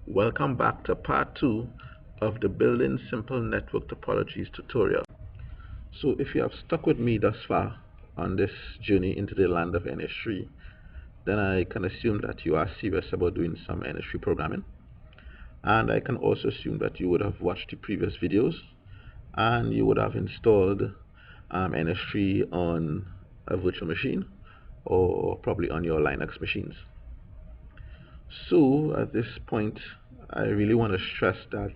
Welcome back to part 2 of the Building Simple Network Topologies tutorial. So if you have stuck with me thus far on this journey into the land of NS3, then I can assume that you are serious about doing some NS3 programming. And I can also assume that you would have watched the previous videos and you would have installed NS3 on a virtual machine or probably on your Linux machines. So at this point, I really want to stress that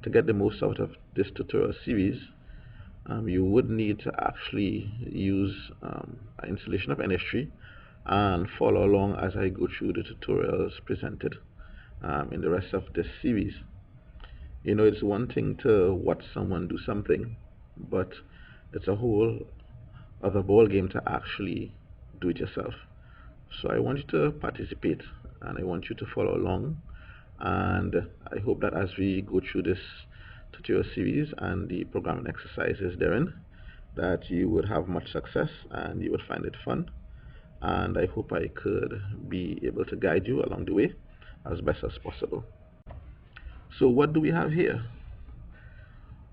to get the most out of this tutorial series, you would need to actually use an installation of NS3 and follow along as I go through the tutorials presented in the rest of this series. You know, it's one thing to watch someone do something, but it's a whole other ball game to actually do it yourself. So I want you to participate and I want you to follow along, and I hope that as we go through this tutorial series and the programming exercises therein, that you would have much success and you would find it fun, and I hope I could be able to guide you along the way as best as possible. So what do we have here?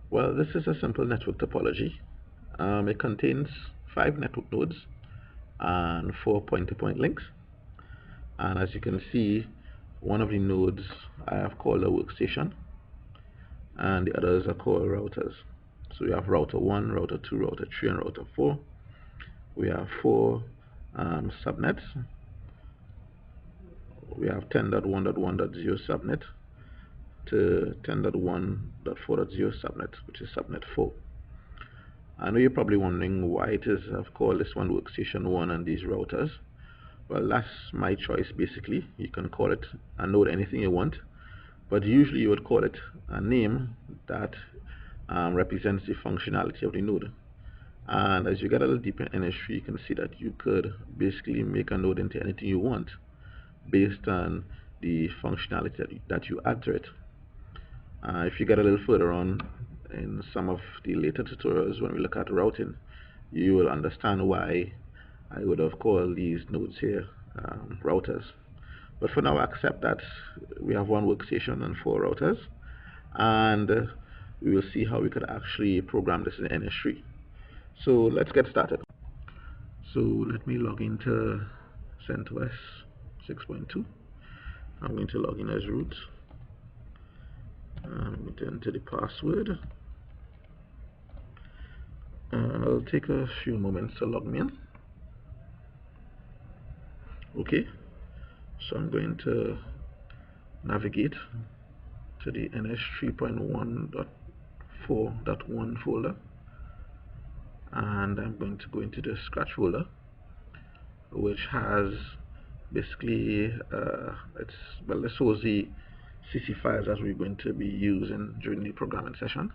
Well, this is a simple network topology. It contains 5 network nodes and 4 point-to-point links. And as you can see, one of the nodes I have called a workstation and the others are called routers. So we have router 1, router 2, router 3 and router 4. We have 4 subnets. We have 10.1.1.0 subnet to 10.1.4.0 subnet, which is subnet 4. I know you're probably wondering why it is I've called this one workstation 1 and these routers. Well, that's my choice basically. You can call it a node anything you want, but usually you would call it a name that represents the functionality of the node. And as you get a little deeper in NS3, you can see that you could basically make a node into anything you want based on the functionality that you add to it. If you get a little further on in some of the later tutorials when we look at routing, you will understand why I would have called these nodes here routers. But for now, accept that we have 1 workstation and 4 routers, and we will see how we could actually program this in NS3. So let's get started. So let me log into CentOS 6.2. I'm going to log in as root. I'm going to enter the password. I'll take a few moments to log me in. Okay, so I'm going to navigate to the NS 3.1.4.1 folder, and I'm going to go into the scratch folder, which has basically this was the CC files that we're going to be using during the programming session.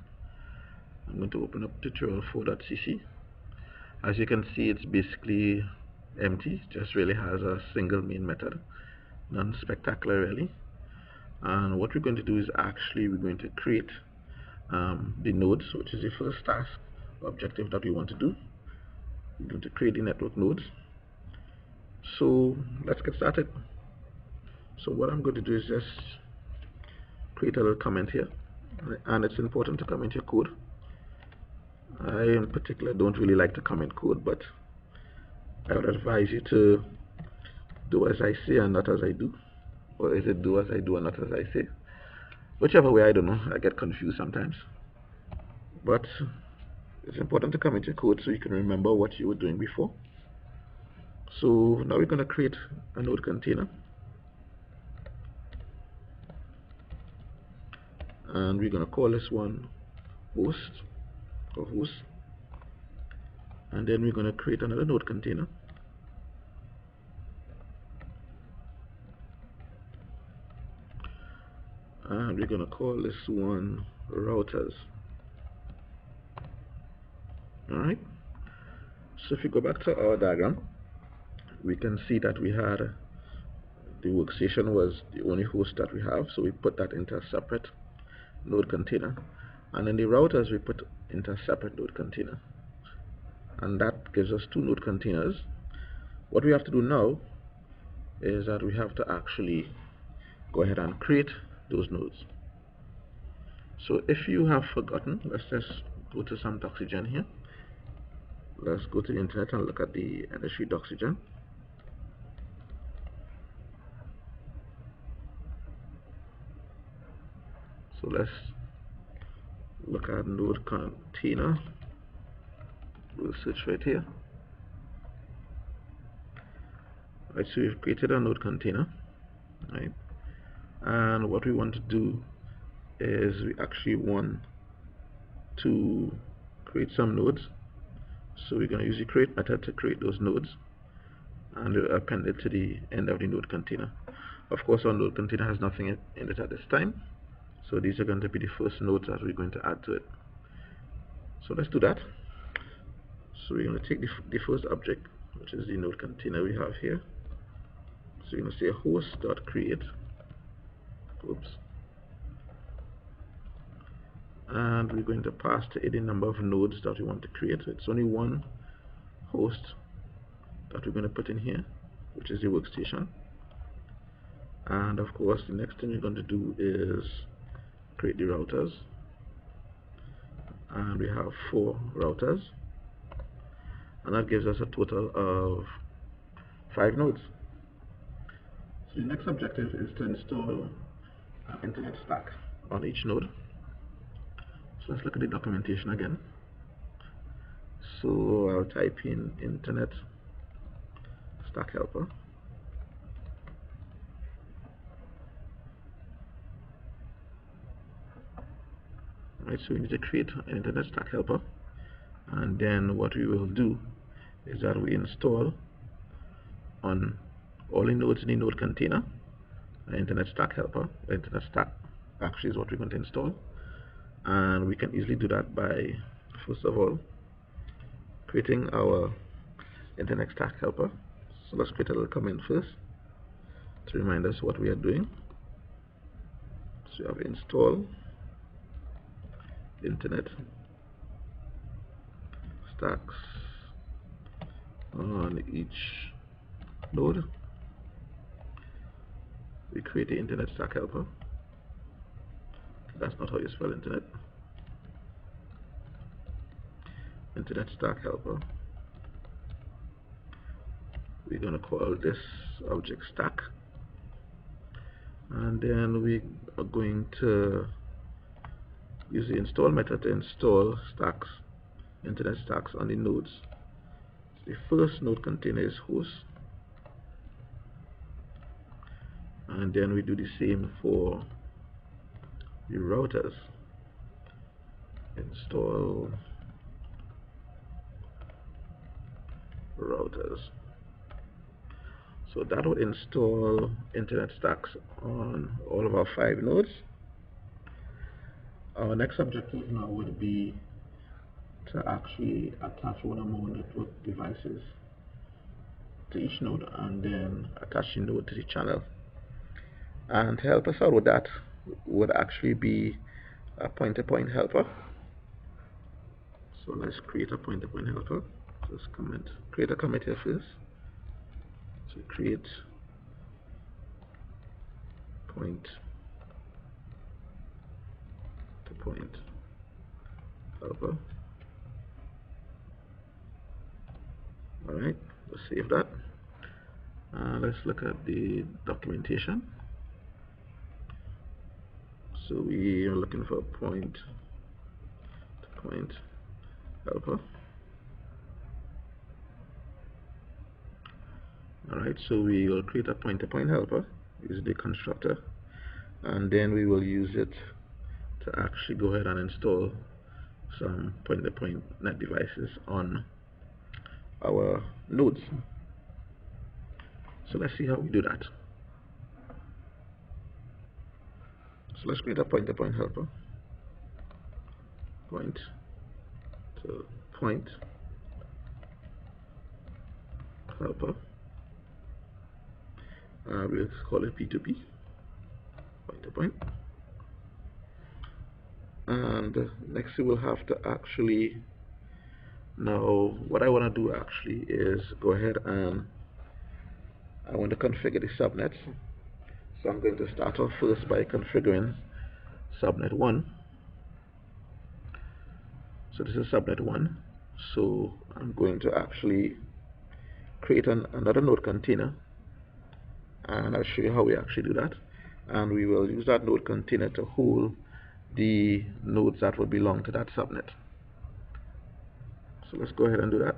I'm going to open up tutorial4.cc. As you can see, it's basically empty, just really has a single main method, none spectacular really. And what we're going to do is actually we're going to create the nodes, which is the first task objective that we want to do. We're going to create the network nodes. So let's get started. So what I'm going to do is just create a little comment here, and it's important to comment your code. I in particular don't really like to comment code, but I would advise you to do as I say and not as I do. Or is it do as I do and not as I say? Whichever way, I don't know. I get confused sometimes. But it's important to comment your code so you can remember what you were doing before. So now we're going to create a node container. And we're going to call this one host or host. And then we're going to create another node container. And we're going to call this one routers. Alright. So if we go back to our diagram, we can see that we had the workstation was the only host that we have, so we put that into a separate node container, and then the routers we put into a separate node container, and that gives us 2 node containers. What we have to do now is that we have to actually go ahead and create those nodes. So if you have forgotten, let's just go to some Doxygen here. Let's go to the internet and look at the industry Doxygen. So let's look at node container. We'll search right here. Right, so we've created a node container, right? And what we want to do is we actually want to create some nodes. So we're going to use the create method to create those nodes, and we'll append it to the end of the node container. Of course, our node container has nothing in it at this time, so these are going to be the first nodes that we're going to add to it. So let's do that. So we're going to take the first object, which is the node container we have here. So you're going to say host.create, oops, and we're going to pass to it the number of nodes that we want to create. So it's only one host that we're going to put in here, which is the workstation. And of course, the next thing we're going to do is create the routers, and we have 4 routers, and that gives us a total of 5 nodes. So the next objective is to install an internet stack on each node. So let's look at the documentation again. So I'll type in internet stack helper. Right, so we need to create an internet stack helper, and then what we will do is that we install on all the nodes in the node container an internet stack helper. Internet stack actually is what we're going to install, and we can easily do that by, first of all, creating our internet stack helper. So let's create a little command first to remind us what we are doing. So we have install internet stacks on each node. We create the internet stack helper. That's not how you spell internet. Internet stack helper. We're going to call this object stack, and then we are going to use the install method to install stacks, internet stacks on the nodes. So the first node container is host, and then we do the same for the routers. Install routers. So that will install internet stacks on all of our 5 nodes. Our next objective now would be to actually attach one or more network devices to each node, and then attach the node to the channel. And to help us out with that would actually be a point-to-point helper. So let's create a point-to-point helper. Just create a commit here first. So create point-to-point helper. Alright, let's save that. Let's look at the documentation. So we are looking for a point-to-point helper. Alright, so we will create a point-to-point helper, use the constructor, and then we will use it to actually go ahead and install some point-to-point net devices on our nodes. So let's see how we do that. So let's create a point-to-point helper. Point-to-point helper. We'll call it P2P, point-to-point. And next we will have to actually, now what I want to do actually is go ahead and I want to configure the subnets. So I'm going to start off first by configuring subnet 1. So this is subnet 1. So I'm going to actually create another node container, and I'll show you how we actually do that. And we will use that node container to hold the nodes that would belong to that subnet. So let's go ahead and do that.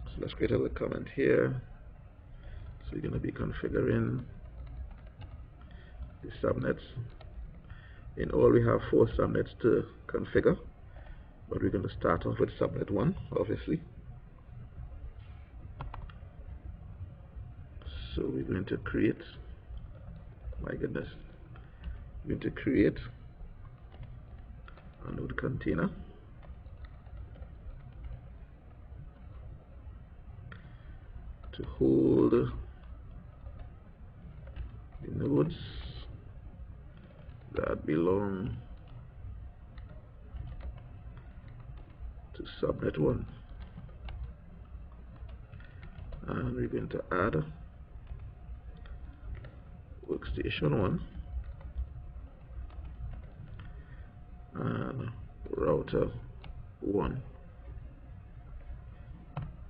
So let's create a little comment here. So we're going to be configuring the subnets. In all, we have 4 subnets to configure, but we're going to start off with subnet 1, obviously. So we're going to create, my goodness, we're going to create a node container to hold the nodes that belong to subnet 1. And we're going to add workstation 1 and router 1,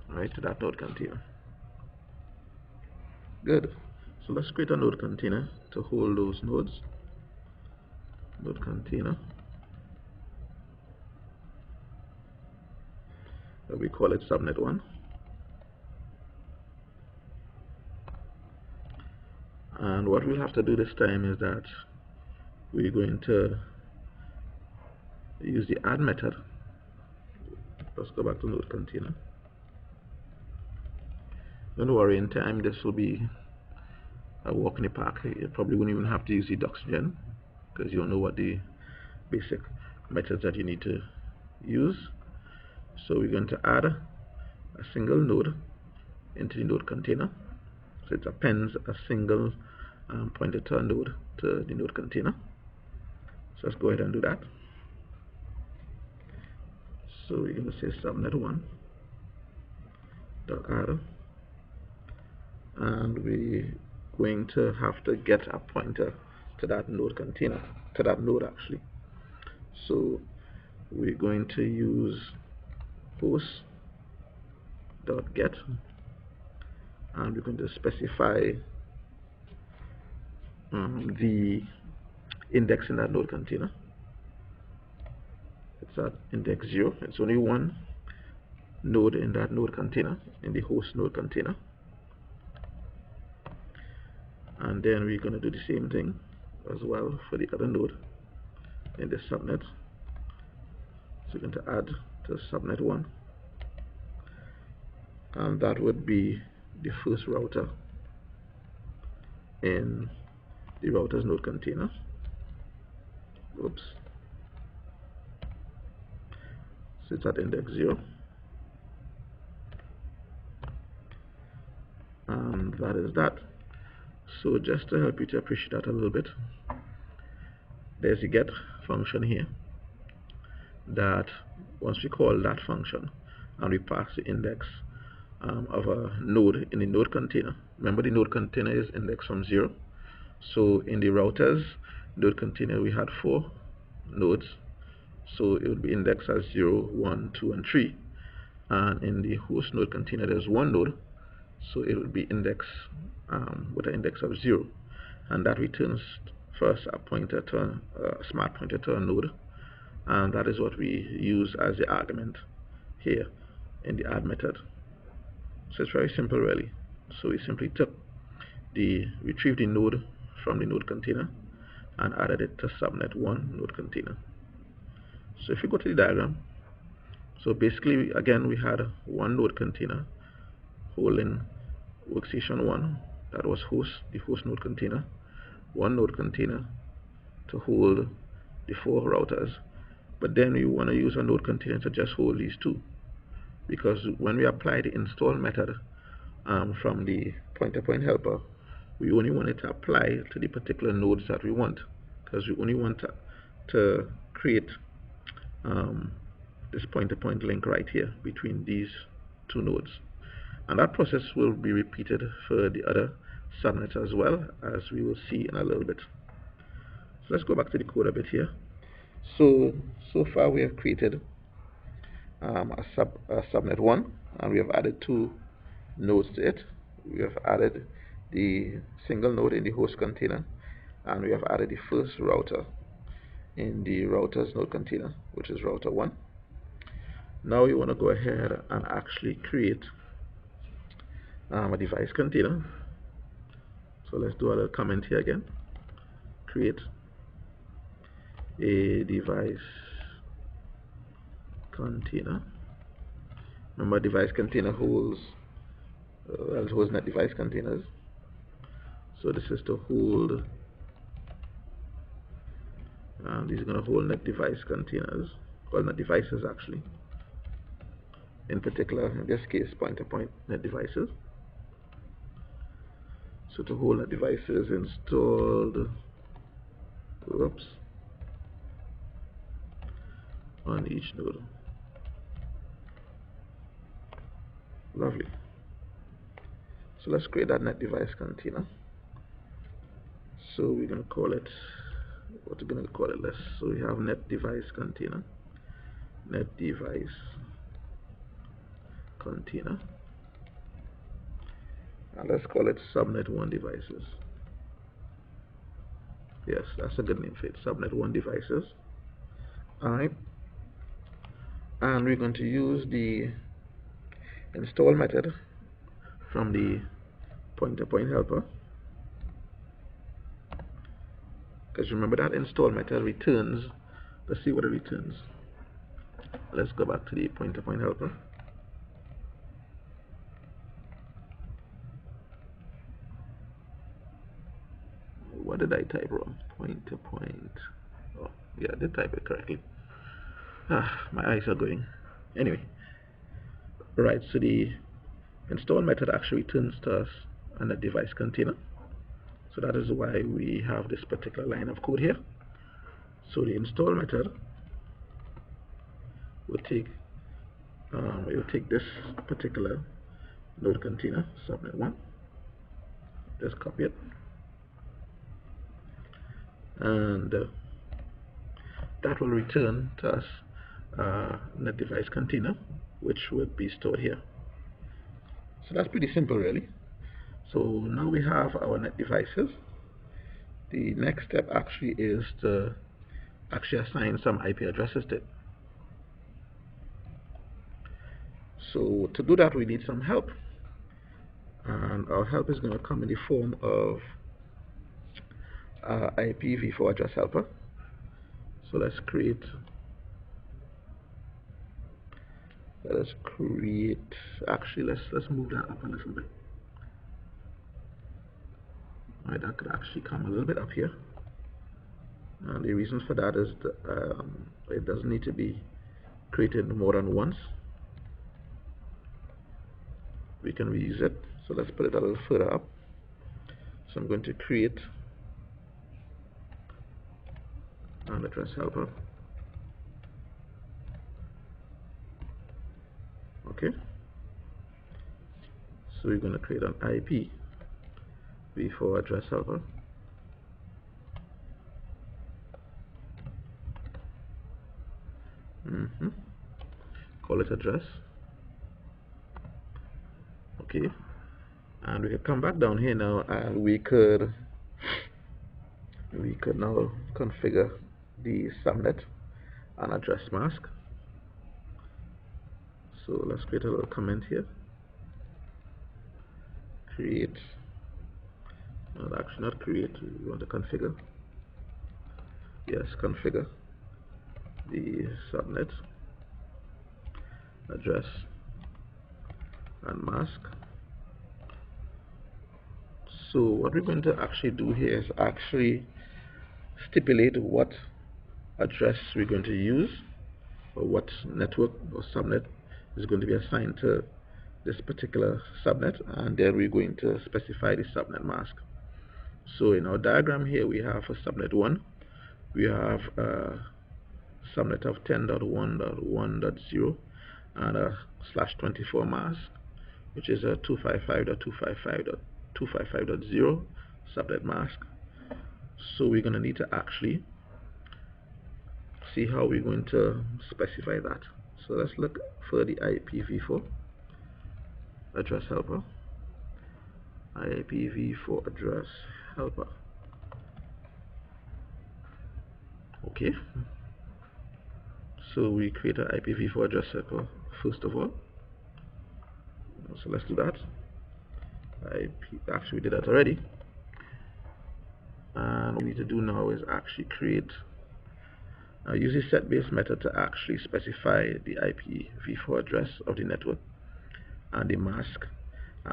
right, to that node container. Good. So let's create a node container to hold those nodes. Node container. We call it subnet 1. And what we'll have to do this time is that we're going to use the add method. Let's go back to node container. Don't worry, in time this will be a walk in the park. You probably wouldn't even have to use the doxygen because you'll know what the basic methods that you need to use. So we're going to add a single node into the node container. So it appends a single pointer to a node to the node container. So let's go ahead and do that. So we're going to say subnet 1 dot add, and we're going to have to get a pointer to that node container, to that node actually. So we're going to use host dot get, and we're going to specify the index in that node container. It's at index 0. It's only one node in that node container, in the host node container. And then we're going to do the same thing as well for the other node in the subnet. So we're going to add to subnet 1, and that would be the first router in the router's node container. Oops. So it's at index 0, and that is that. So just to help you to appreciate that a little bit, there's a get function here that once we call that function and we pass the index of a node in the node container. Remember, the node container is indexed from 0. So in the router's node container we had 4 nodes, so it would be indexed as 0, 1, 2, and 3. And in the host node container there's 1 node, so it would be indexed with an index of 0, and that returns first a pointer to a smart pointer to a node, and that is what we use as the argument here in the add method. So it's very simple really. So we simply retrieved the node from the node container and added it to subnet 1 node container. So if you go to the diagram, so basically again we had one node container holding workstation 1, that was the host node container, one node container to hold the 4 routers, but then we want to use a node container to just hold these 2, because when we apply the install method from the point-to-point helper, we only want it to apply to the particular nodes that we want, because we only want to create this point-to-point link right here between these 2 nodes. And that process will be repeated for the other subnets as well, as we will see in a little bit. So let's go back to the code a bit here. So far we have created a subnet 1, and we have added 2 nodes to it. We have added the single node in the host container, and we have added the first router in the router's node container, which is router 1. Now we want to go ahead and actually create a device container. So let's do a little comment here again. Create a device container. Remember, device container holds net device containers. So this is to hold, these are going to hold net device containers, well, net devices actually. In particular, in this case, point-to-point net devices. So to hold net devices installed, on each node. Lovely. So let's create that net device container. So we're going to call it, what we're going to call it, so we have net device container, net device container, and let's call it subnet 1 devices. Yes, that's a good name for it, subnet 1 devices. Alright, and we're going to use the install method from the point-to-point helper, because remember that install method returns, let's see what it returns. Let's go back to the point-to-point helper. What did I type wrong? Point-to-point. Oh, yeah, I did type it correctly. My eyes are going. Anyway, right, so the install method actually returns to us on a device container. So that is why we have this particular line of code here. So the install method will take this particular node container, subnet 1. Just copy it, and that will return to us net device container, which will be stored here. So that's pretty simple, really. So now we have our net devices. The next step actually is to actually assign some IP addresses to it. So to do that, we need some help, and our help is going to come in the form of IPv4 address helper. So let's create actually let's move that up a little bit. Alright, that could actually come a little bit up here, and the reason for that is that it doesn't need to be created more than once. We can reuse it, so let's put it a little further up. So I'm going to create an address helper. Okay, so we're going to create an IPv4 address helper. Call it address. Okay, and we can come back down here now, and we could now configure the subnet and address mask. So let's create a little comment here. Create, no, actually not create, we want to configure. Yes, configure the subnet, address, and mask. So what we're going to actually do here is actually stipulate what address we're going to use, or what network or subnet is going to be assigned to this particular subnet, and then we're going to specify the subnet mask. So in our diagram here, we have for subnet 1, we have a subnet of 10.1.1.0 and a /24 mask. which is a 255.255.255.0 subnet mask. So we're going to need to actually see how we're going to specify that. So let's look for the IPv4 address helper. IPv4 address helper. Okay. So we create an IPv4 address helper first of all. So let's do that. Actually, we did that already. And what we need to do now is actually create use the set base method to actually specify the IPv4 address of the network and the mask.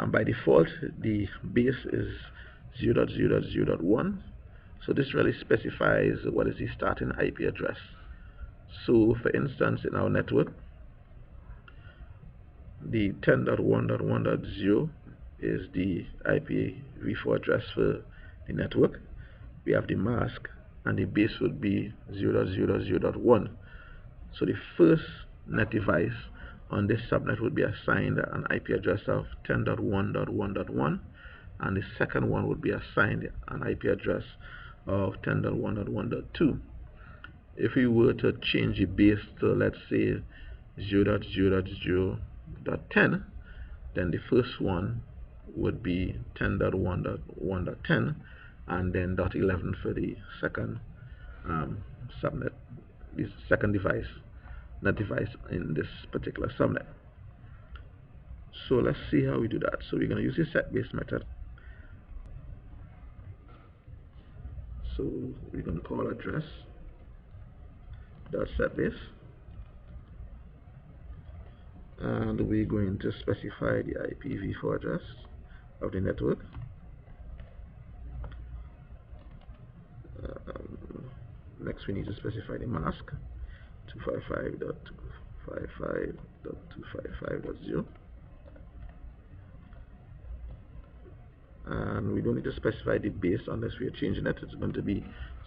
By default, the base is 0.0.0.1. So this really specifies what is the starting IP address. So for instance, in our network, the 10.1.1.0 is the IPv4 address for the network. We have the mask, and the base would be 0.0.0.1. So the first net device on this subnet would be assigned an IP address of 10.1.1.1, and the second one would be assigned an IP address of 10.1.1.2. If we were to change the base to, let's say, 0.0.0.10, then the first one would be 10.1.1.10, and then .11 for the second subnet, the second device, net device in this particular subnet. So let's see how we do that. So we're going to use the set base method. So we're going to call address dot set base, and we're going to specify the IPv4 address of the network. Next, we need to specify the mask, 255.255.255.0. And we don't need to specify the base unless we are changing it. It's going to be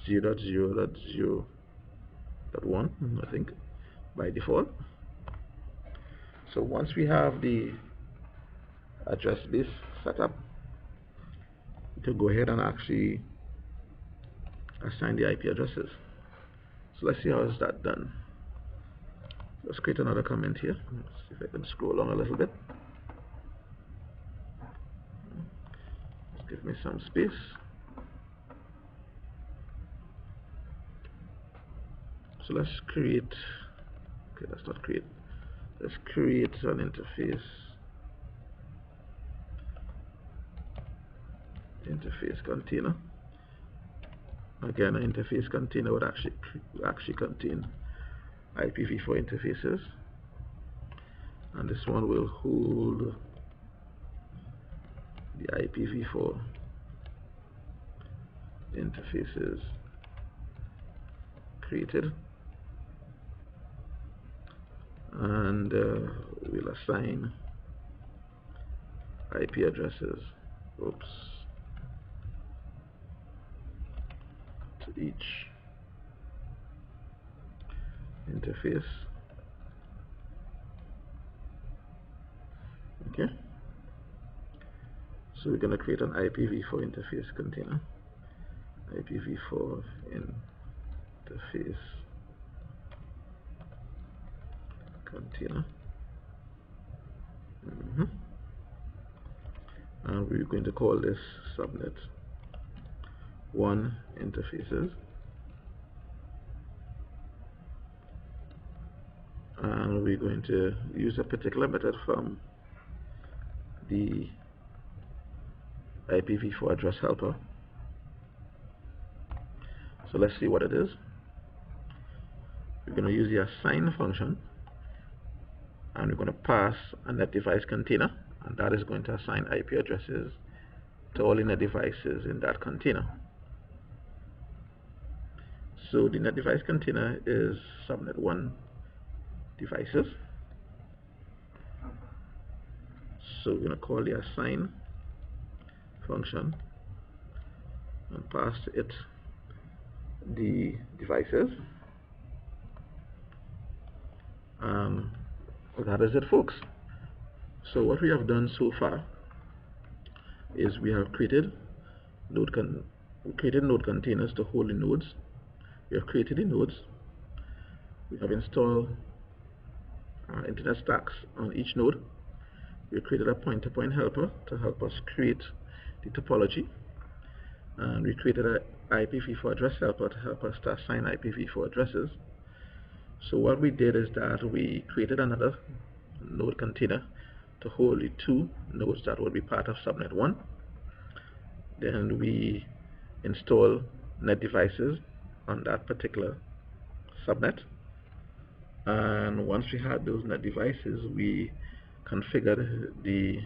0.0.0.1, I think, by default. So once we have the address base set up, we can go ahead and actually assign the IP addresses. So let's see how is that done. Let's create another comment here. Let's see if I can scroll along a little bit. Let's give me some space. So let's create, okay, let's not create, let's create an interface container. Again, an interface container would actually contain IPv4 interfaces, and this one will hold the IPv4 interfaces created, and we'll assign IP addresses to each interface. Okay, so we're going to create an IPv4 interface container. IPv4 interface container. And we're going to call this subnet 1 interfaces, and we're going to use a particular method from the IPv4 address helper. So let's see what it is. We're going to use the assign function, and we're going to pass a net device container, and that is going to assign IP addresses to all the net devices in that container. So the net device container is subnet 1 devices. So we're going to call the assign function and pass it the devices. That is it, folks. So what we have done so far is we have created node containers to hold the nodes. We have created the nodes. We have installed internet stacks on each node. We created a point-to-point helper to help us create the topology. And we created an IPv4 address helper to help us to assign IPv4 addresses. So what we did is that we created another node container to hold the two nodes that would be part of subnet 1. Then we install net devices on that particular subnet. And once we had those net devices, we configured the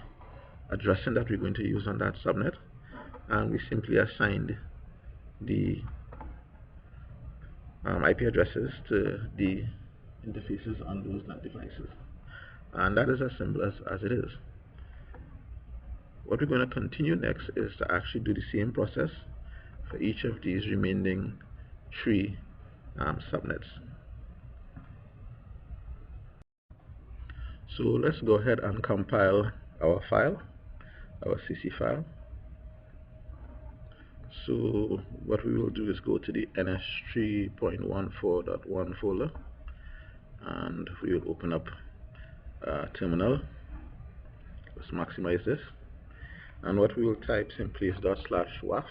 addressing that we're going to use on that subnet, and we simply assigned the IP addresses to the interfaces on those net devices. And that is as simple as it is. What we're going to continue next is to actually do the same process for each of these remaining 3 subnets. So let's go ahead and compile our file, our CC file. So what we will do is go to the ns3.14.1 folder, and we will open up terminal. Let's maximize this, and what we will type simply is /waf,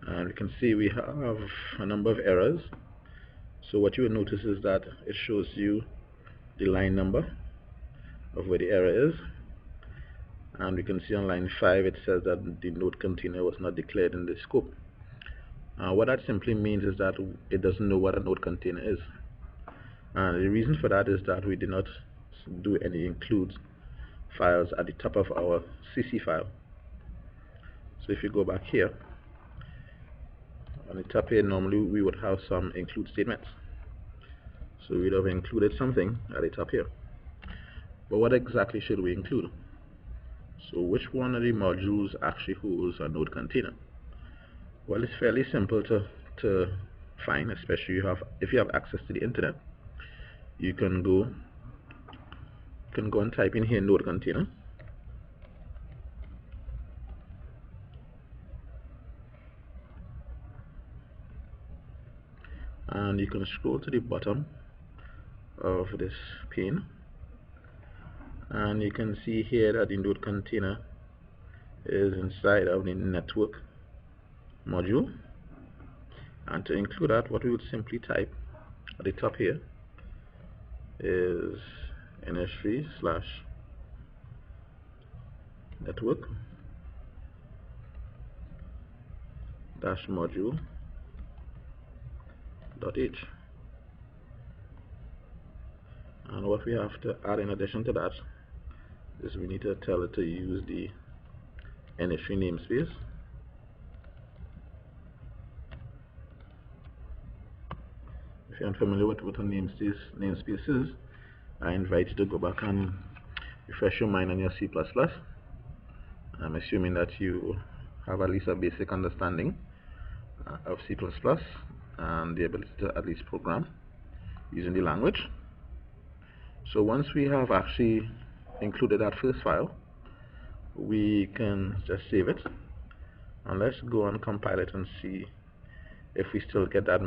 and we can see we have a number of errors. So what you will notice is that it shows you the line number of where the error is, and we can see on line 5 it says that the node container was not declared in the scope. What that simply means is that it doesn't know what a node container is, and the reason for that is that we did not do any include files at the top of our CC file. So if you go back here, on the top here, normally we would have some include statements, so we'd have included something at the top here. But what exactly should we include? So which one of the modules actually holds a node container? Well, it's fairly simple to find, especially if you have access to the internet. You can go and type in here node container, and you can scroll to the bottom of this pane, and you can see here that the node container is inside of the network module. And to include that, what we would simply type at the top here is ns3/network -module.h. And what we have to add in addition to that is we need to tell it to use the ns3 namespace. If you're unfamiliar with what a namespace is, I invite you to go back and refresh your mind on your C++. I'm assuming that you have at least a basic understanding of C++ and the ability to at least program using the language. So once we have actually included that first file, we can just save it, and let's go and compile it and see if we still get that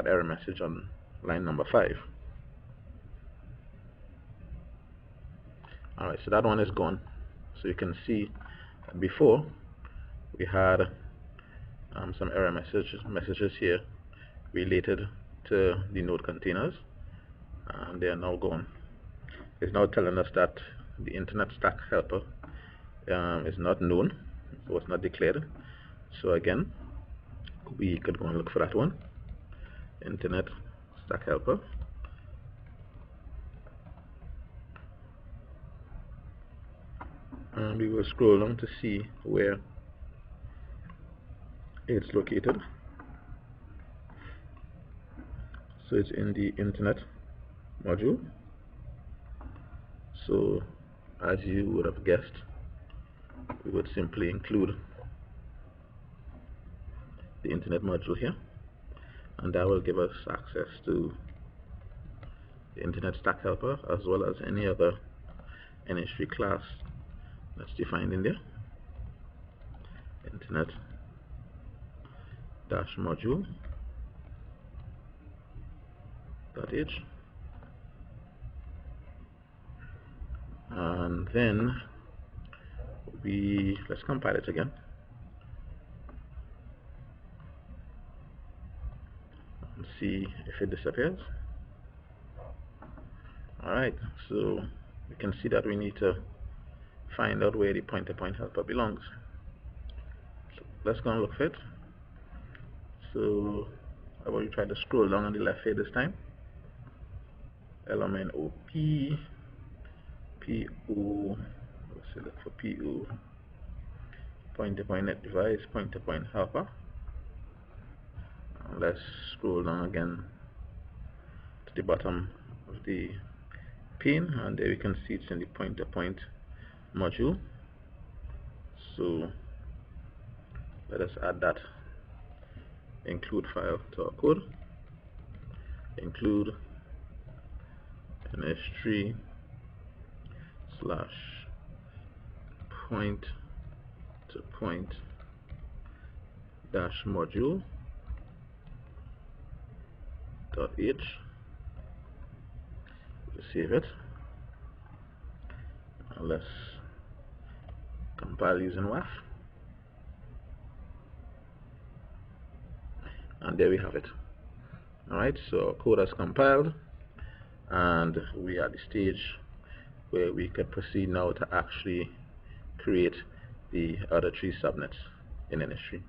error message on line number 5. Alright, so that one is gone. So you can see that before we had some error messages here related to the node containers, and they are now gone. It's now telling us that the internet stack helper is not known, it was not declared. So again, we could go and look for that one, internet stack helper, and we will scroll down to see where it's located. So it's in the internet module. So as you would have guessed, we would simply include the internet module here, and that will give us access to the Internet Stack Helper, as well as any other NS3 class that's defined in there. Internet dash module .h, and then let's compile it again and see if it disappears. Alright, so we can see that we need to find out where the point-to-point helper belongs. So let's go and look for it. So how about you try to scroll down on the left here this time? LMNOP PO, let's look for PO, point-to-point net device, point-to-point helper. Let's scroll down again to the bottom of the pane, and there we can see it's in the point-to-point module. So let us add that include file to our code. Include ns3 slash point to point dash module dot h. Save it. Let's compile using WAF, and there we have it. Alright, so our code has compiled, and we are at the stage where we can proceed now to actually create the other 3 subnets in NS3.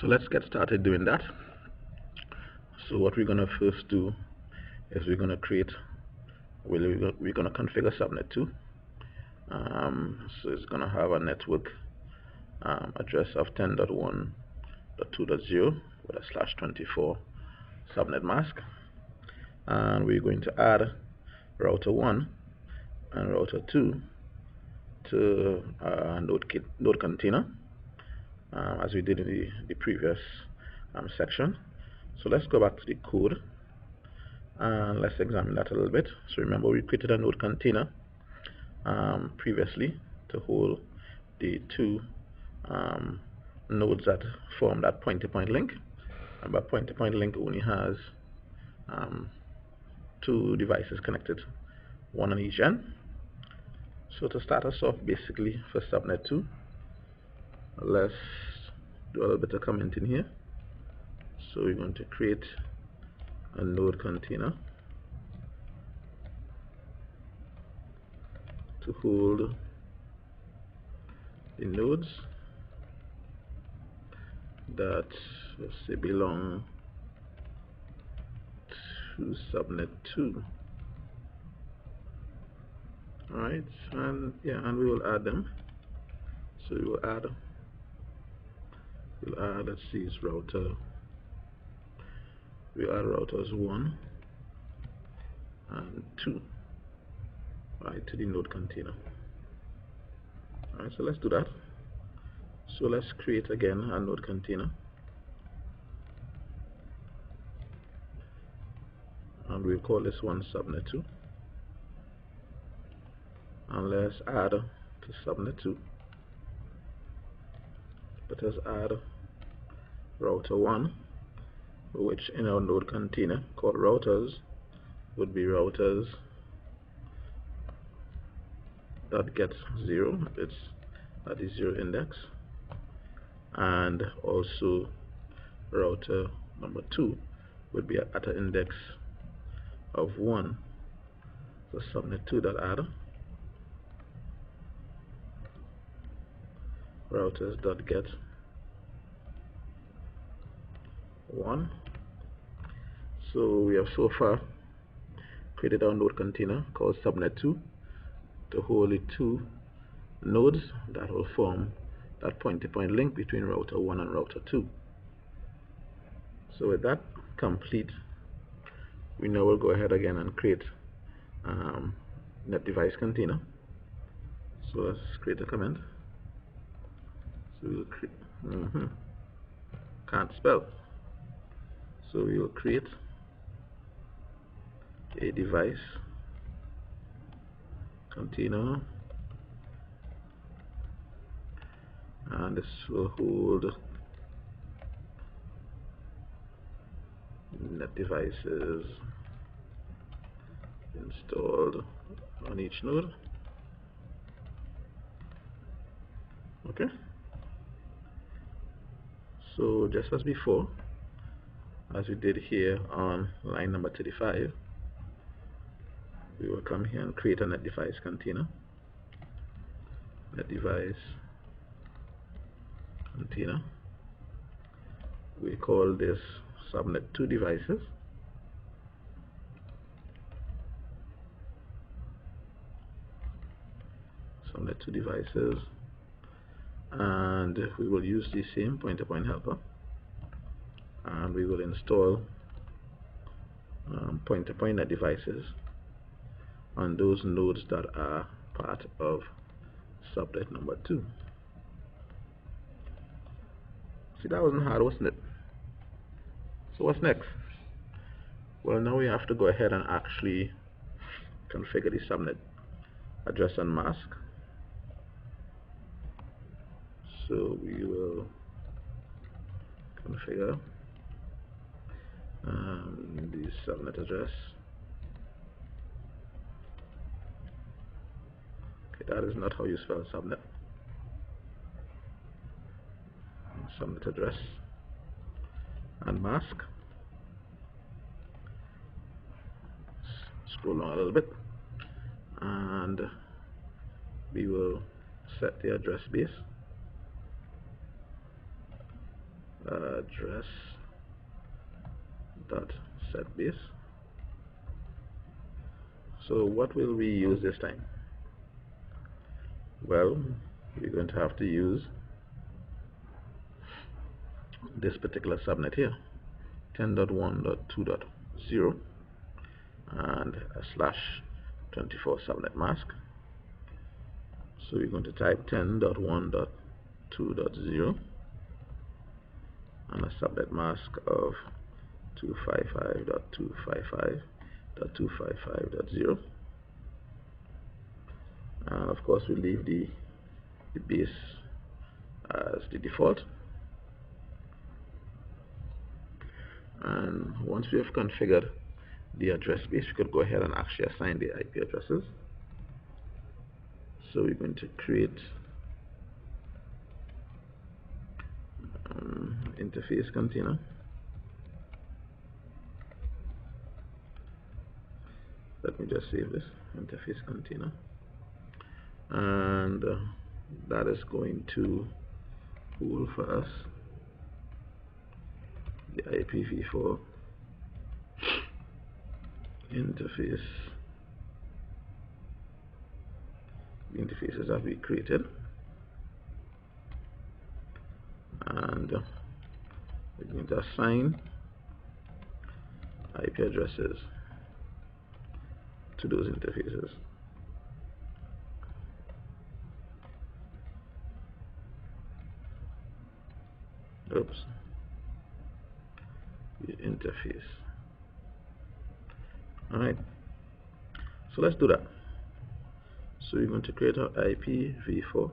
So let's get started doing that. So what we're going to first do is we're going to configure subnet 2. So it's going to have a network address of 10.1.2.0 with a /24 subnet mask, and we're going to add router 1 and router 2 to node container, as we did in the previous section. So let's go back to the code and let's examine that a little bit. So remember, we created a node container previously to hold the 2 nodes that form that point-to-point link, and that point-to-point link only has 2 devices connected, 1 on each end. So to start us off, basically for subnet 2, let's do a little bit of commenting here. So we're going to create a node container to hold the nodes that, let's say, belong to subnet 2. Alright, and we will add them. So we'll add, let's see, it's router. We'll add routers 1 and 2, right, to the node container. Alright, so let's do that. So let's create again a node container, and we'll call this one subnet 2, and let's add to subnet 2. Let us add router 1, which in our node container called routers would be routers that gets 0, it's at the 0 index, and also router number 2 would be at an index of 1. So subnet 2 dot add routers dot get 1. So we have so far created our node container called subnet 2 to hold the 2 nodes that will form that point-to-point link between router 1 and router 2. So with that complete, we now will go ahead again and create net device container. So let's create a command. So we'll create can't spell. So we will create a device container, and this will hold net devices installed on each node. Okay, so just as before, as we did here on line number 35, we will come here and create a net device container. Net device container. We call this subnet 2 devices. Subnet 2 devices, and we will use the same point-to-point helper, and we will install point-to-point net devices on those nodes that are part of subnet number 2. See, that wasn't hard, wasn't it? So what's next? Well, now we have to go ahead and actually configure the subnet address and mask. So we will configure the subnet address. Okay, that is not how you spell subnet. Subnet address and mask. Scroll down a little bit, and we will set the address base. Address dot set base. So what will we use this time? Well, we're going to have to use this particular subnet here, 10.1.2.0 and a /24 subnet mask. So we're going to type 10.1.2.0 and a subnet mask of 255.255.255.0, and of course we leave the base as the default. And once we have configured the address base, we could go ahead and actually assign the IP addresses. So we're going to create interface container. Let me just save this interface container, and that is going to hold for us the IPv4 interface, the interfaces that we created, and we're going to assign IP addresses to those interfaces. Oops. The interface. Alright. So let's do that. So we're going to create our IPv4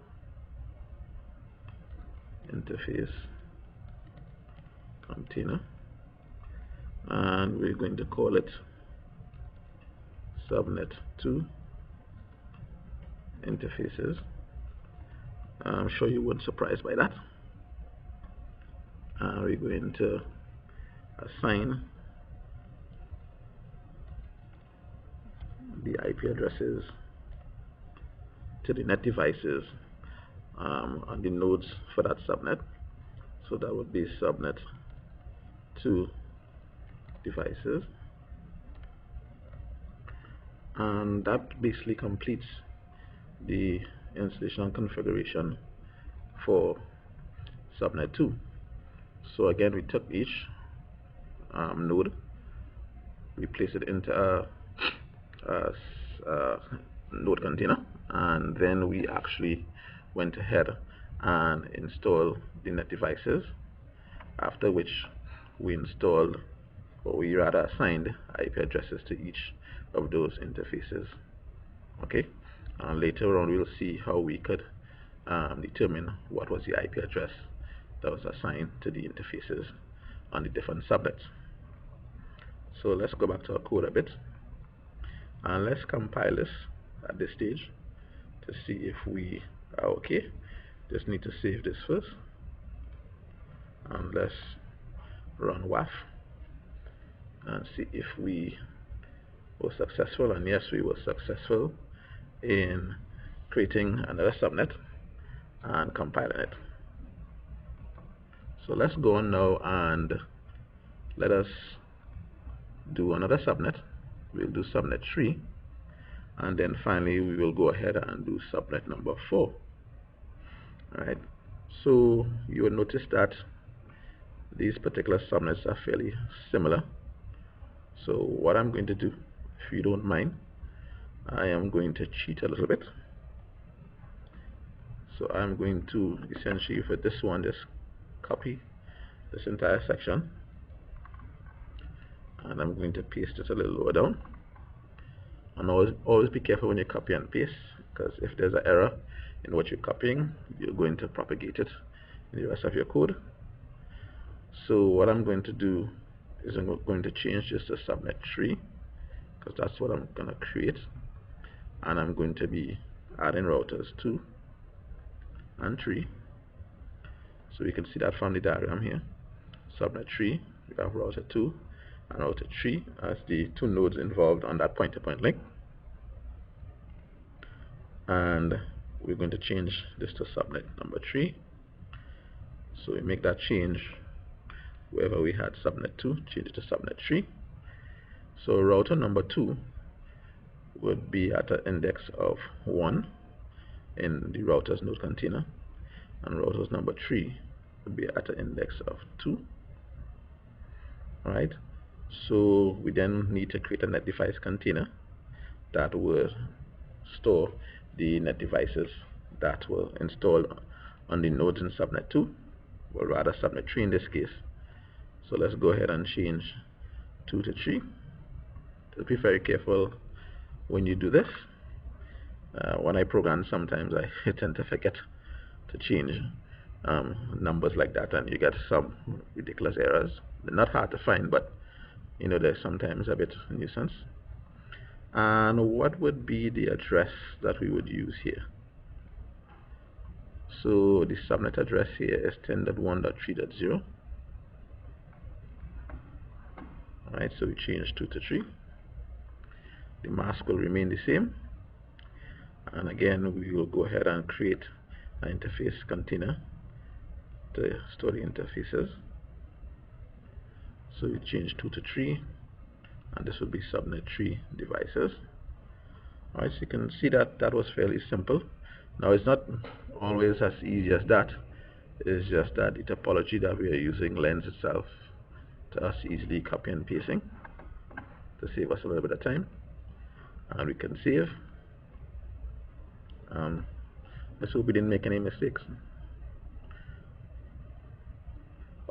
interface container, and we're going to call it subnet 2 interfaces. I'm sure you weren't surprised by that. We're going to assign the IP addresses to the net devices on the nodes for that subnet. So that would be subnet 2 devices, and that basically completes the installation and configuration for subnet 2. So again, we took each node, we place it into a node container, and then we actually went ahead and installed the net devices, after which we installed, or we rather assigned IP addresses to each of those interfaces. Okay, and later on we'll see how we could determine what was the IP address that was assigned to the interfaces on the different subnets. So let's go back to our code a bit, and let's compile this at this stage to see if we are okay. Just need to save this first, and let's run WAF and see if we were successful. And yes, we were successful in creating another subnet and compiling it. So let's go on now and let us do another subnet. We'll do subnet 3, and then finally we will go ahead and do subnet number 4. Alright, so you will notice that these particular subnets are fairly similar. So what I'm going to do, if you don't mind, I am going to cheat a little bit. So I'm going to essentially, for this one, just copy this entire section, and I'm going to paste it a little lower down. And always be careful when you copy and paste, because if there's an error in what you're copying, you're going to propagate it in the rest of your code. So what I'm going to do is I'm going to change this to subnet 3, because that's what I'm going to create, and I'm going to be adding routers 2 and 3. So you can see that from the diagram here. Subnet 3, we have router 2 and router 3 as the two nodes involved on that point-to-point link. And we're going to change this to subnet number 3. So we make that change wherever we had subnet 2, change it to subnet 3. So router number 2 would be at an index of 1 in the routers node container, and routers number 3 would be at an index of 2. Alright, so we then need to create a net device container that will store the net devices that will install on the nodes in subnet 2, or rather subnet 3 in this case. So let's go ahead and change 2 to 3. Just be very careful when you do this. When I program, sometimes I tend to forget to change numbers like that, and you get some ridiculous errors. They're not hard to find, but you know, they're sometimes a bit nuisance. And what would be the address that we would use here? So the subnet address here is 10.1.3.0. Alright, so we change 2 to 3. The mask will remain the same, and again we will go ahead and create an interface container to store the interfaces. So we change 2 to 3, and this will be subnet 3 devices. Alright, so you can see that that was fairly simple. Now it's not always as easy as that. It's just that the topology that we are using lends itself to us easily copy and pasting to save us a little bit of time. And we can save. Let's hope we didn't make any mistakes.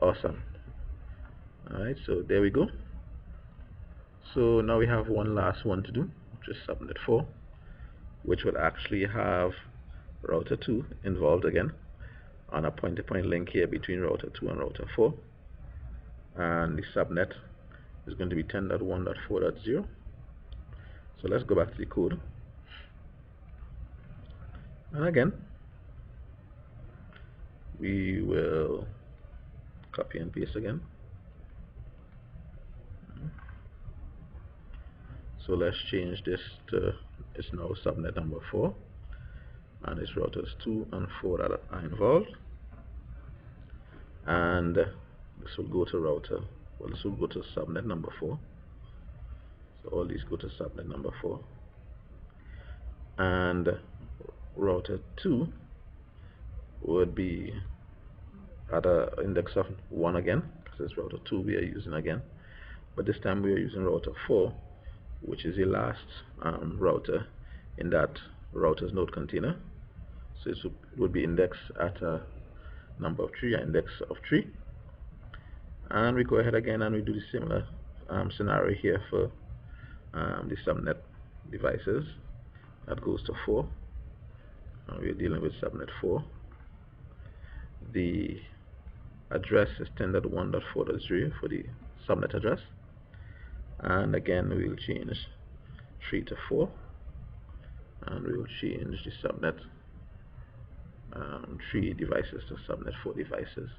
Awesome. Alright, so there we go. So now we have one last one to do, which is subnet 4, which will actually have router 2 involved again on a point-to-point link here between router 2 and router 4. And the subnet is going to be 10.1.4.0. So let's go back to the code. And again, we will copy and paste again. So let's change this to, it's now subnet number 4, and it's routers 2 and 4 that are involved. And this will go to router, well, this will go to subnet number 4. So all these go to subnet number 4. And router 2 would be at an index of 1 again, because it's router 2 we are using again. But this time we are using router 4, which is the last router in that router's node container. So it would be indexed at a number of 3, an index of 3. And we go ahead again and we do the similar scenario here for the subnet devices. That goes to 4. We're dealing with subnet 4. The address is 10.1.4.0 for the subnet address, and again we'll change 3 to 4, and we'll change the subnet 3 devices to subnet 4 devices.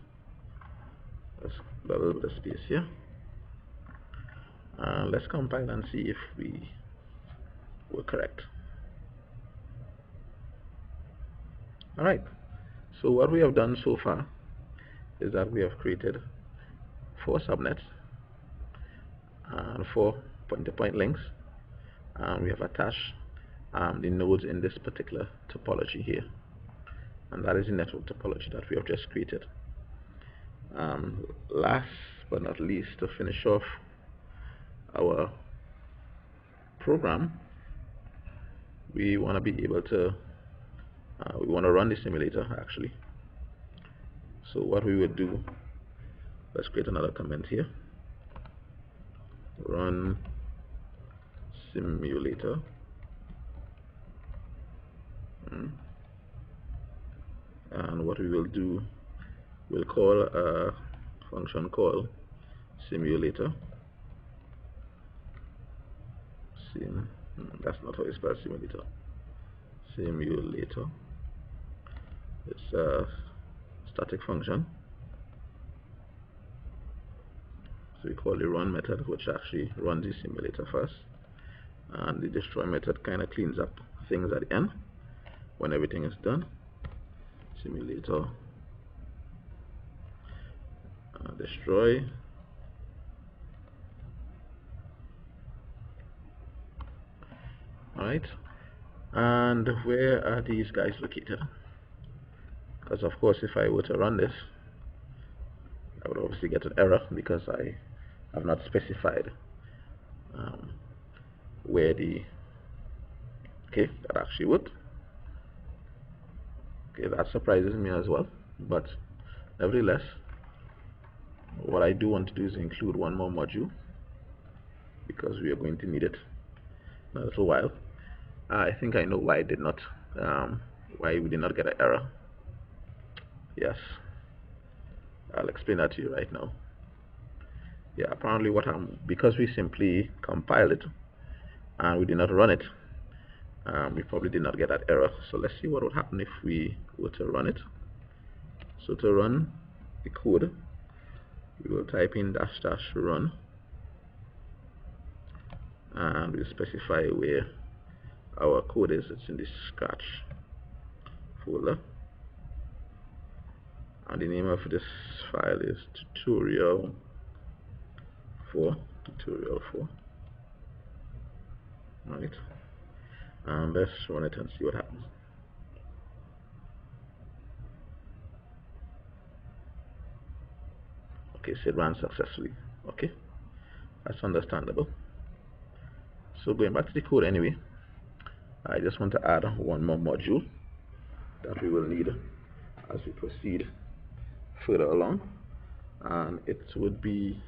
Let's put a little bit of space here. Let's compile and see if we were correct. Alright, so what we have done so far is that we have created 4 subnets and 4 point-to-point links, and we have attached the nodes in this particular topology here, and that is the network topology that we have just created. Last but not least, to finish off our program, we want to be able to we want to run the simulator actually. So what we would do, let's create another comment here, run simulator, and what we will do, we'll call a function called simulator. That's not how you spell simulator. Simulator. It's a static function. So we call the run method, which actually runs the simulator first, and the destroy method kind of cleans up things at the end when everything is done. Simulator destroy. Alright, and where are these guys located? Because of course if I were to run this, I would obviously get an error because I have not specified where the, okay, that actually worked. Okay, that surprises me as well, but nevertheless, what I do want to do is include one more module because we are going to need it in a little while. I think I know why I did not, why we did not get an error. Yes, I'll explain that to you right now. Yeah, apparently because we simply compiled it and we did not run it, we probably did not get that error. So let's see what would happen if we were to run it. So to run the code, we will type in --run, and we'll specify where our code is. It's in the scratch folder, and the name of this file is tutorial 4. Right, and let's run it and see what happens. Okay, so it ran successfully. Okay, that's understandable. So going back to the code anyway, I just want to add one more module that we will need as we proceed further along, and it would be,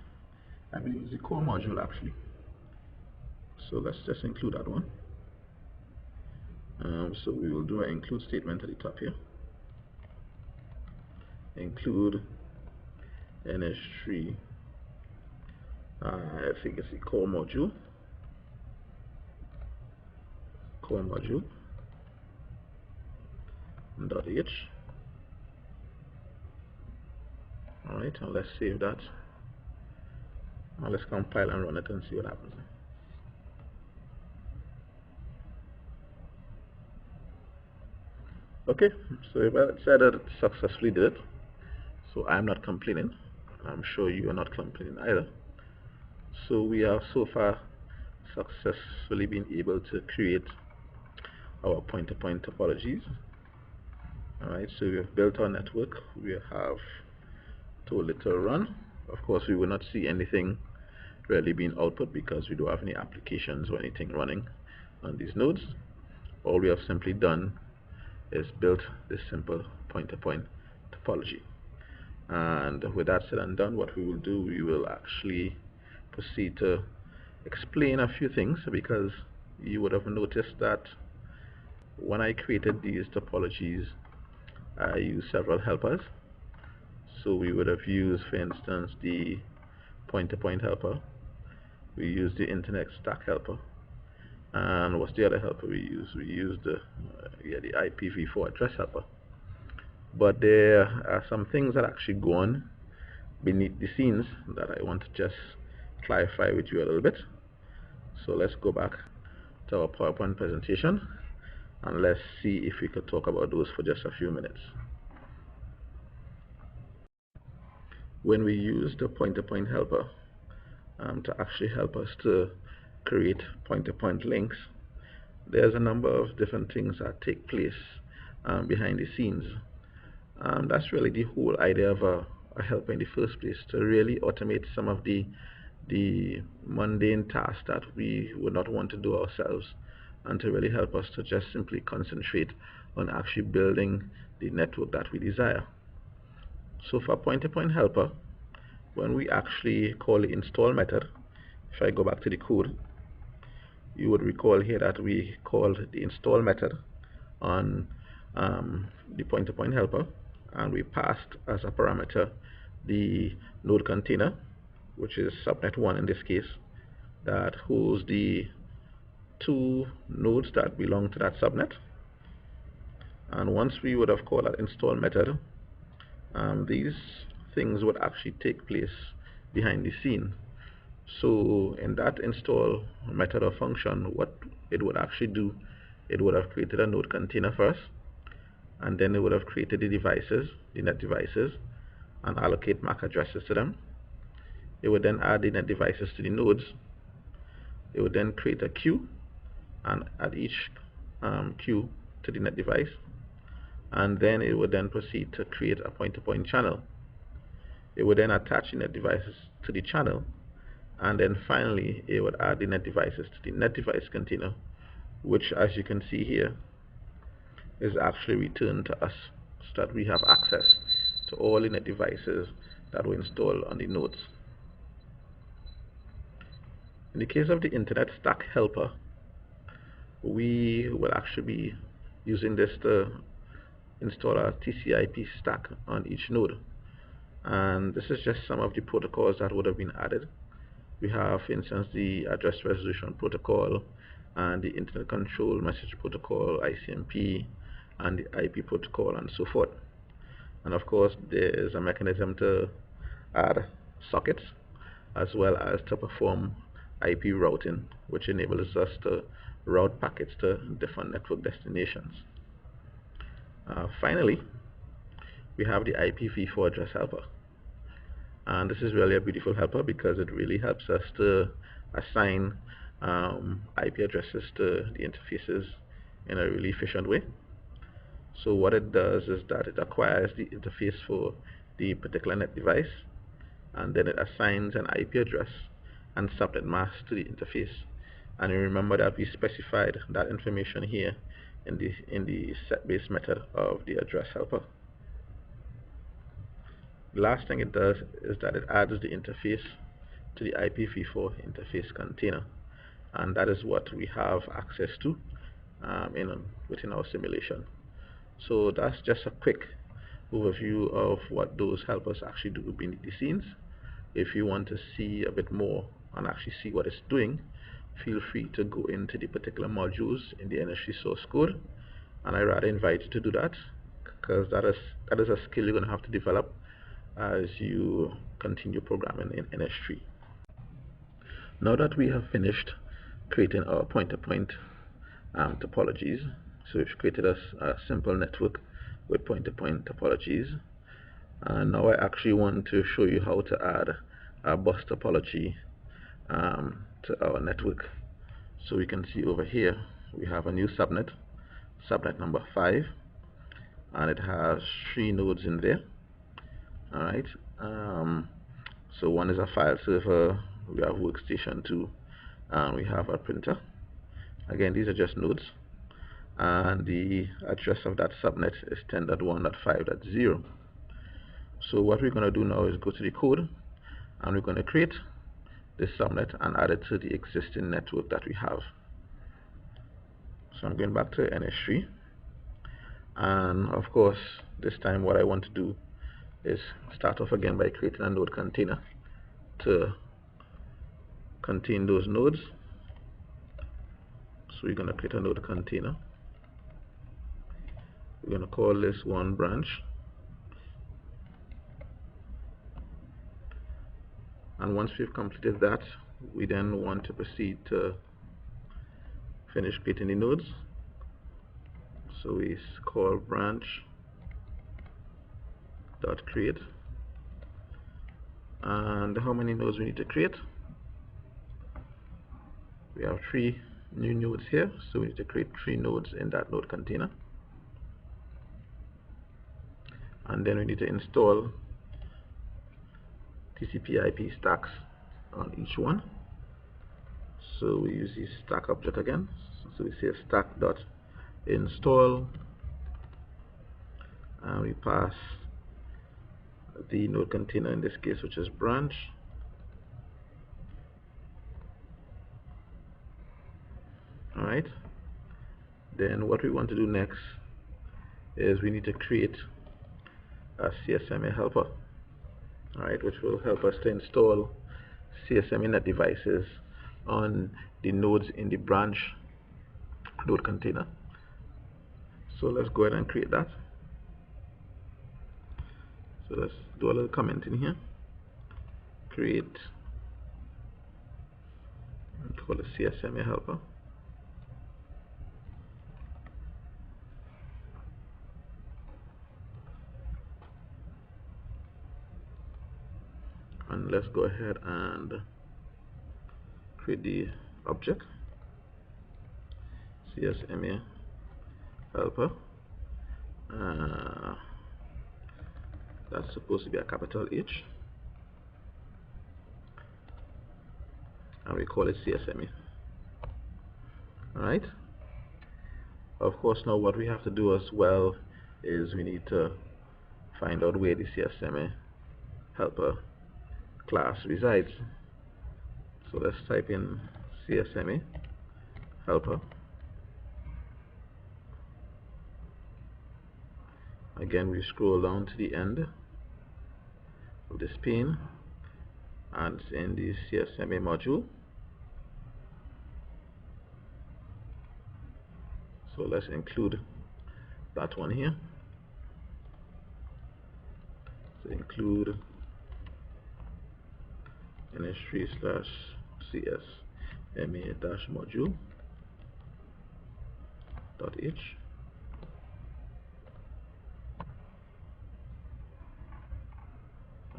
I believe it's the core module actually. So let's just include that one. So we will do an include statement at the top here. Include ns3, I think it's the core module. .h. Alright, and let's save that. Now let's compile and run it and see what happens. Okay, so it said that it successfully did it, so I'm not complaining. I'm sure you are not complaining either. So we have so far successfully been able to create our point-to-point topologies. Alright, so we have built our network, we have told it to run. Of course we will not see anything really being output because we don't have any applications or anything running on these nodes. All we have simply done is built this simple point-to-point topology. And with that said and done, what we will do, we will actually proceed to explain a few things, because you would have noticed that when I created these topologies, I used several helpers. So we would have used, for instance, the point-to-point helper. We used the internet stack helper. And what's the other helper we use? We use the IPv4 address helper. But there are some things that actually go on beneath the scenes that I want to just clarify with you a little bit. So let's go back to our PowerPoint presentation and let's see if we could talk about those for just a few minutes. When we use the point-to-point helper to actually help us to create point-to-point links, there's a number of different things that take place behind the scenes. That's really the whole idea of a helper in the first place, to really automate some of the mundane tasks that we would not want to do ourselves, and to really help us to just simply concentrate on actually building the network that we desire. So for point-to-point helper, when we actually call the install method, if I go back to the code, you would recall here that we called the install method on the point-to-point helper, and we passed as a parameter the node container, which is subnet 1 in this case, that holds the two nodes that belong to that subnet. And once we would have called that install method, these things would actually take place behind the scene. So in that install method or function, what it would actually do, it would have created a node container first, and then it would have created the devices, the net devices, and allocate MAC addresses to them. It would then add the net devices to the nodes. It would then create a queue and add each queue to the net device, and then it would then proceed to create a point-to-point channel. It would then attach the net devices to the channel, and then finally it would add the net devices to the net device container, which, as you can see here, is actually returned to us, so that we have access to all the net devices that were installed on the nodes. In the case of the internet stack helper, we will actually be using this to install a TCP stack on each node. And this is just some of the protocols that would have been added. We have, for instance, the address resolution protocol, and the internet control message protocol, ICMP, and the IP protocol, and so forth. And of course, there is a mechanism to add sockets, as well as to perform IP routing, which enables us to route packets to different network destinations. Finally, we have the IPv4 address helper. And this is really a beautiful helper because it really helps us to assign IP addresses to the interfaces in a really efficient way. So what it does is that it acquires the interface for the particular net device, and then it assigns an IP address and subnet mask to the interface. And you remember that we specified that information here in the set base method of the address helper. The last thing it does is that it adds the interface to the IPv4 interface container, and that is what we have access to within our simulation. So that's just a quick overview of what those helpers actually do beneath the scenes. If you want to see a bit more and actually see what it's doing, feel free to go into the particular modules in the NS3 source code, and I rather invite you to do that, because that is a skill you're going to have to develop as you continue programming in NS3. Now that we have finished creating our point-to-point topologies, so we've created a simple network with point-to-point topologies, and now I actually want to show you how to add a bus topology to our network. So we can see over here we have a new subnet number 5, and it has 3 nodes in there. Alright, so one is a file server, we have workstation 2, and we have a printer. Again, these are just nodes, and the address of that subnet is 10.1.5.0. So what we're going to do now is go to the code, and we're going to create this subnet and add it to the existing network that we have. So I'm going back to NS3, and of course this time what I want to do is start off again by creating a node container to contain those nodes. So we're going to create a node container. We're going to call this one branch, and once we've completed that, we then want to proceed to finish creating the nodes. So we call branch dot create, and how many nodes we need to create? We have 3 new nodes here, so we need to create 3 nodes in that node container, and then we need to install TCP/IP stacks on each one. So we use the stack object again. So we say stack dot install, and we pass the node container in this case, which is branch. Alright, then what we want to do next is we need to create a CSMA helper, alright, which will help us to install CSMA net devices on the nodes in the branch node container. So let's go ahead and create that. So let's do a little comment in here, create, and call it CSMA helper. And let's go ahead and create the object CSMA helper. That's supposed to be a capital H, and we call it CSMA. Alright, of course now what we have to do as well is we need to find out where the CSMA helper class resides. So let's type in CSMA helper. Again, we scroll down to the end of this pane, and it's in the CSMA module. So let's include that one here. So include ns3/csma-module .h.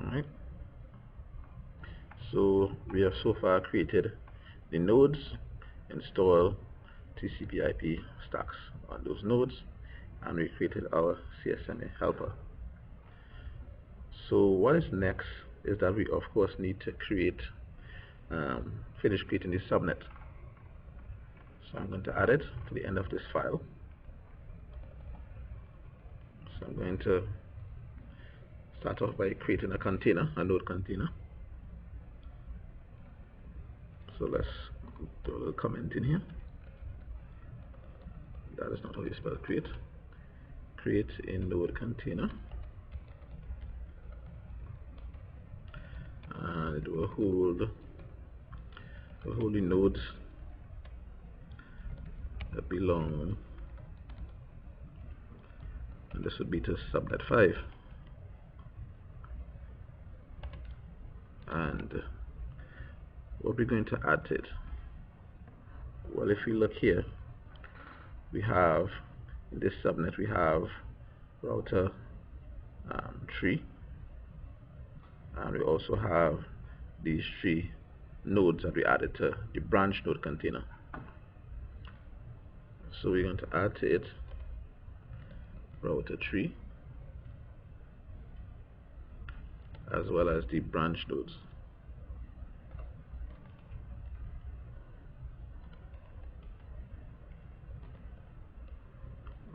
Alright, so we have so far created the nodes, install TCP/IP stacks on those nodes, and we created our CSMA helper. So what is next is that we of course need to create, finish creating the subnet. So I'm going to add it to the end of this file. So I'm going to start off by creating a container, a node container. So let's do a little comment in here. That is not how you spell create. Create a node container, and it will hold the nodes that belong, and this would be to subnet 5. And what we're going to add to it, well, if we look here, we have in this subnet we have router 3, and we also have these 3 nodes that we added to the branch node container. So we're going to add to it router 3 as well as the branch nodes.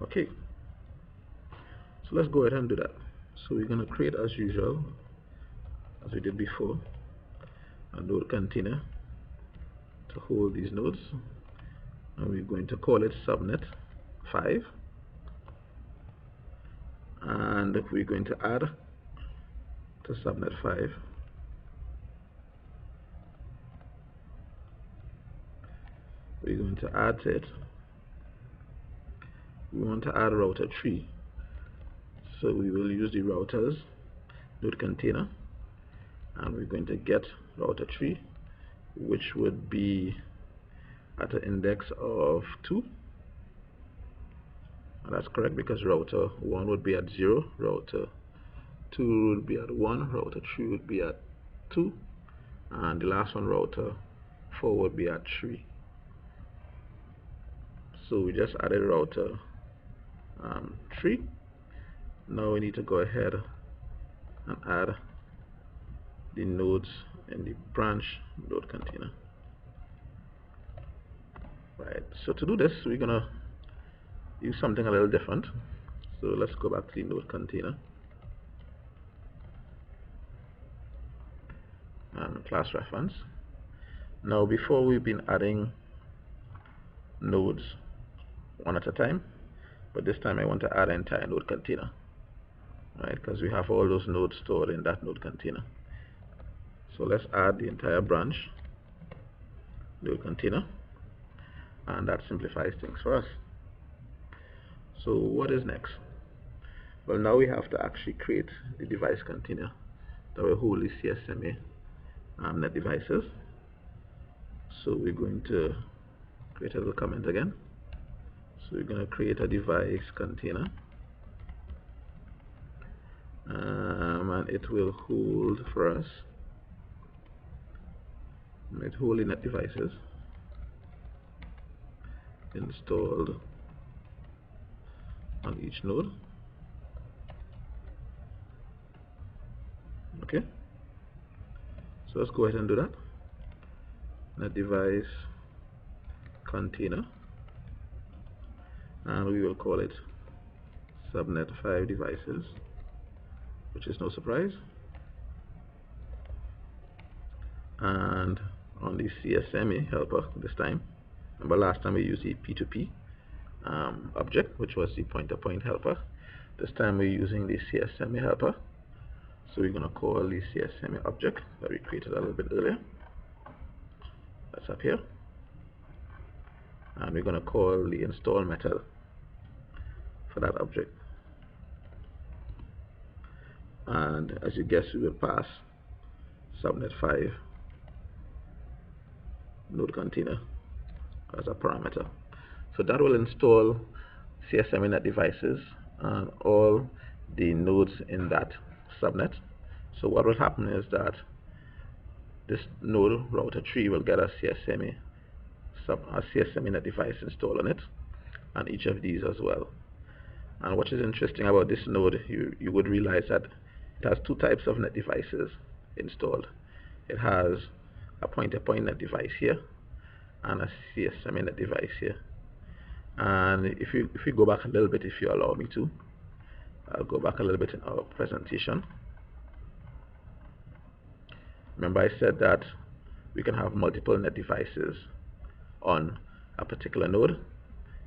Okay, so let's go ahead and do that. So we're going to create as usual, as we did before, a node container to hold these nodes, and we're going to call it subnet 5, and we're going to add to subnet 5 we're going to add to it, we want to add router 3, so we will use the routers node container, and we're going to get router 3, which would be at an index of 2. And that's correct because router 1 would be at 0, router 2 would be at 1, router 3 would be at 2, and the last one, router 4, would be at 3. So we just added router 3. Now we need to go ahead and add the nodes in the branch node container. Right, so to do this, we're gonna use something a little different. So let's go back to the node container and class reference. Now before we've been adding nodes one at a time, but this time I want to add an entire node container, right? Because we have all those nodes stored in that node container. So let's add the entire branch node container, and that simplifies things for us. So what is next? Well, now we have to actually create the device container that will hold the CSMA net devices. So we're going to create a little comment again. So we're going to create a device container, and it will hold for us, it hold the net devices installed on each node. Okay, so let's go ahead and do that. Net device container, and we will call it subnet 5 devices, which is no surprise. And on the CSMA helper this time, remember last time we used the P2P object, which was the point-to-point helper. This time we're using the CSMA helper, so we're going to call the CSMA object that we created a little bit earlier. That's up here, and we're going to call the install method for that object, and as you guess, we will pass subnet 5 node container as a parameter. So that will install CSMA net devices and all the nodes in that subnet. So what will happen is that this node router 3 will get a CSMA net device installed on it, and each of these as well. And what is interesting about this node, you would realize that it has two types of net devices installed. It has a point-to-point net device here and a CSMA net device here. And if you go back a little bit, if you allow me to, I'll go back a little bit in our presentation. Remember I said that we can have multiple net devices on a particular node,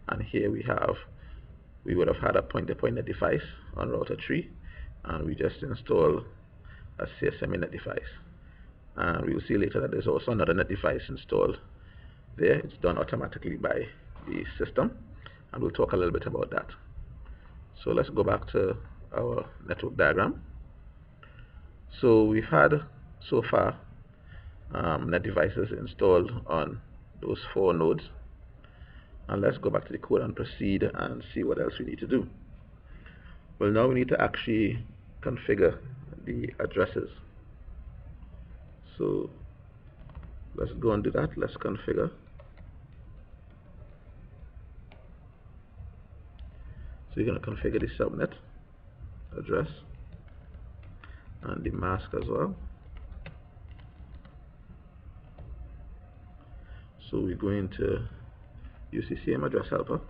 and here we would have had a point-to-point net device on router 3, and we just install a CSMA net device. And we will see later that there's also another net device installed there. It's done automatically by the system, and we'll talk a little bit about that. So let's go back to our network diagram. So we've had so far net devices installed on those 4 nodes, and let's go back to the code and proceed and see what else we need to do. Well, now we need to actually configure the addresses. So let's go and do that. Let's configure. So you're going to configure the subnet address and the mask as well. So we're going to use the same address helper,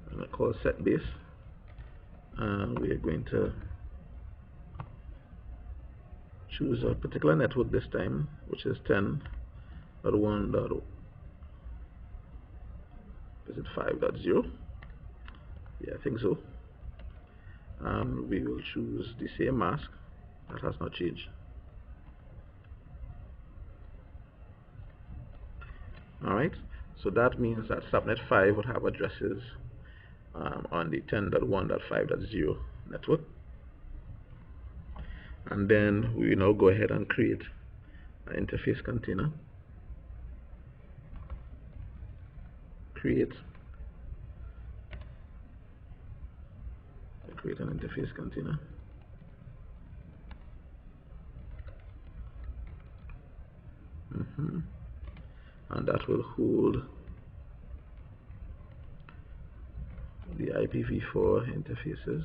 and I call set base, and we are going to choose a particular network this time, which is 10.1. Is it 5.0? Yeah, I think so. And we will choose the same mask. That has not changed. Alright, so that means that subnet 5 would have addresses on the 10.1.5.0 network. And then we now go ahead and create an interface container. Create an interface container. And that will hold the IPv4 interfaces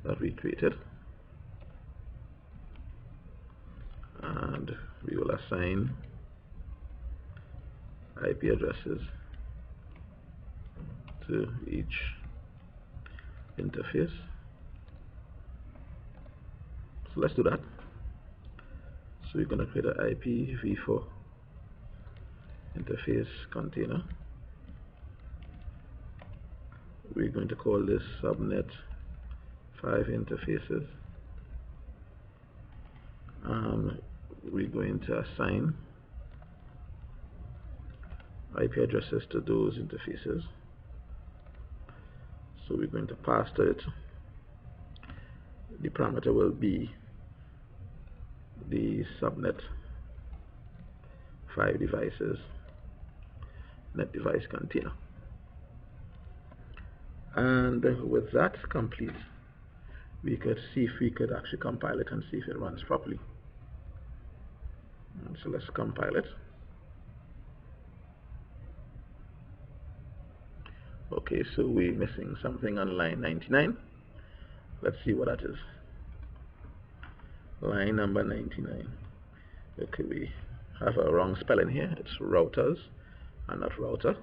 that we created, and we will assign IP addresses to each interface. So let's do that. So we're going to create an IPv4 interface container. We're going to call this subnet 5 interfaces, and we're going to assign IP addresses to those interfaces. So we're going to pass to it. The parameter will be the subnet 5 devices net device container. And with that complete, we could see if we could actually compile it and see if it runs properly. So let's compile it. Okay, so we're missing something on line 99. Let's see what that is. Line number 99. Okay, we have a wrong spelling here. It's routers and not router.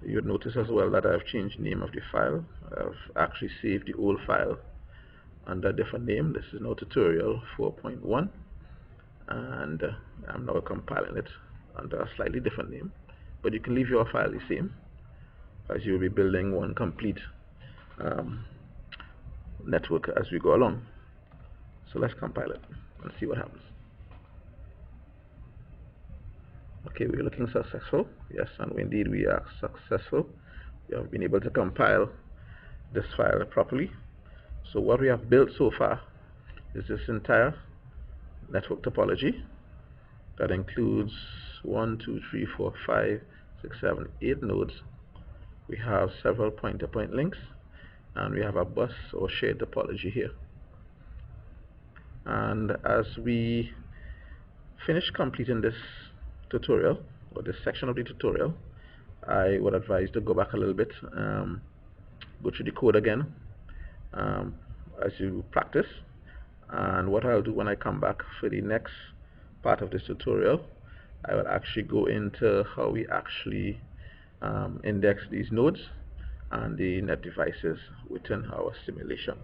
You'd notice as well that I've changed the name of the file. I've actually saved the old file under a different name. This is now tutorial 4.1, and I'm now compiling it under a slightly different name. But you can leave your file the same, as you'll be building one complete network as we go along. So let's compile it and see what happens. Okay, we're looking successful. Yes, and indeed we are successful. We have been able to compile this file properly. So what we have built so far is this entire network topology that includes 1, 2, 3, 4, 5, 6, 7, 8 nodes. We have several point-to-point links, and we have a bus or shared topology here. And as we finish completing this tutorial, or this section of the tutorial, I would advise to go back a little bit, go through the code again as you practice. And what I'll do when I come back for the next part of this tutorial, I will actually go into how we actually index these nodes and the net devices within our simulation.